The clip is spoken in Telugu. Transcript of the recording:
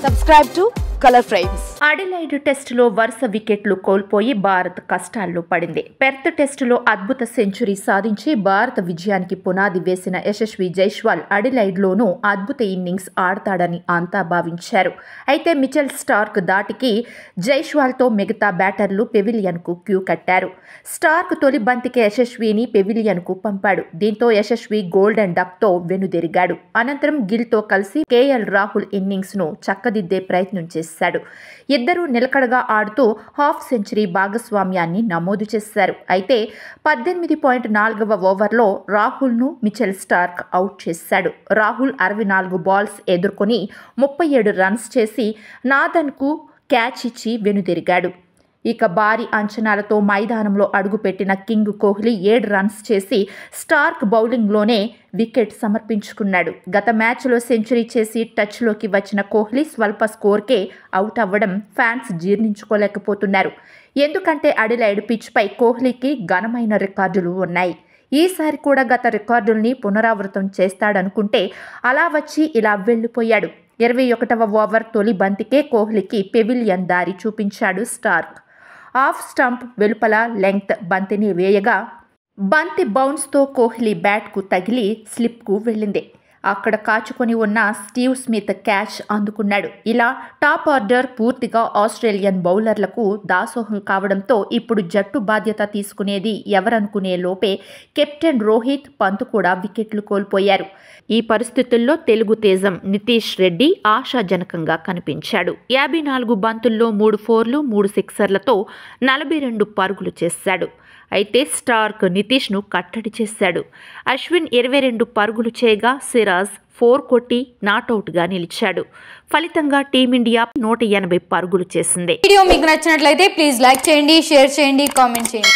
Subscribe to Color Frames. Adelaide టెస్టులో వరుస వికెట్లు కోల్పోయి భారత్ కష్టాల్లో పడింది. పెర్త్ టెస్టులో అద్భుత సెంచరీ సాధించి భారత విజయానికి పునాది వేసిన యశస్వి జైస్వాల్ అడిలైడ్లోనూ అద్భుత ఇన్నింగ్స్ ఆడతాడని అంతా భావించారు. అయితే మిచెల్ స్టార్క్ దాటికి జైస్వాల్తో మిగతా బ్యాటర్లు పెవిలియన్కు క్యూ కట్టారు. స్టార్క్ తొలి బంతికి యశస్విని పెవిలియన్కు పంపాడు. దీంతో యశస్వి గోల్డెన్ డక్తో వెనుదిరిగాడు. అనంతరం గిల్తో కలిసి కేఎల్ రాహుల్ ఇన్నింగ్స్ను చక్కదిద్దే ప్రయత్నం చేశాడు. ఇద్దరూ నిలకడగా ఆడుతూ హాఫ్ సెంచరీ భాగస్వామ్యాన్ని నమోదు చేశారు. అయితే 18.4వ ఓవర్లో రాహుల్ను మిచెల్ స్టార్క్ అవుట్ చేశాడు. రాహుల్ 64 బాల్స్ ఎదుర్కొని 37 రన్స్ చేసి నాదన్కు క్యాచ్ ఇచ్చి వెనుదిరిగాడు. ఇక భారీ అంచనాలతో మైదానంలో అడుగుపెట్టిన కింగ్ కోహ్లీ 7 రన్స్ చేసి స్టార్క్ బౌలింగ్లోనే వికెట్ సమర్పించుకున్నాడు. గత మ్యాచ్లో సెంచరీ చేసి టచ్లోకి వచ్చిన కోహ్లీ స్వల్ప స్కోర్కే అవుట్ అవ్వడం ఫ్యాన్స్ జీర్ణించుకోలేకపోతున్నారు. ఎందుకంటే అడిలైడ్ పిచ్పై కోహ్లీకి ఘనమైన రికార్డులు ఉన్నాయి. ఈసారి కూడా గత రికార్డుల్ని పునరావృతం చేస్తాడనుకుంటే అలా వచ్చి ఇలా వెళ్లిపోయాడు. 21వ ఓవర్ తొలి బంతికే కోహ్లీకి పెవిలియన్ దారి చూపించాడు స్టార్క్. ఆఫ్ స్టంప్ వెలుపల లెంగ్త్ బంతిని వేయగా బంతి బౌన్స్తో కోహ్లీ బ్యాట్కు తగిలి స్లిప్కు వెళ్ళింది. అక్కడ కాచుకొని ఉన్న స్టీవ్ స్మిత్ క్యాచ్ అందుకున్నాడు. ఇలా టాప్ ఆర్డర్ పూర్తిగా ఆస్ట్రేలియన్ బౌలర్లకు దాసోహం కావడంతో ఇప్పుడు జట్టు బాధ్యత తీసుకునేది ఎవరనుకునే లోపే కెప్టెన్ రోహిత్ పంత్ కూడా వికెట్లు కోల్పోయారు. ఈ పరిస్థితుల్లో తెలుగు తేజం నితీష్ రెడ్డి ఆశాజనకంగా కనిపించాడు. 54 బంతుల్లో 3 ఫోర్లు 3 సిక్సర్లతో 42 పరుగులు చేశాడు. అయితే స్టార్క్ నితీష్ను కట్టడి చేశాడు. అశ్విన్ 22 పరుగులు చేయగా సిరాజ్ 4 కొట్టి నాటౌట్గా నిలిచాడు. ఫలితంగా టీమిండియా 180 పరుగులు చేసింది. వీడియో మీకు నచ్చినట్లయితే ప్లీజ్ లైక్ చేయండి, షేర్ చేయండి, కామెంట్ చేయండి.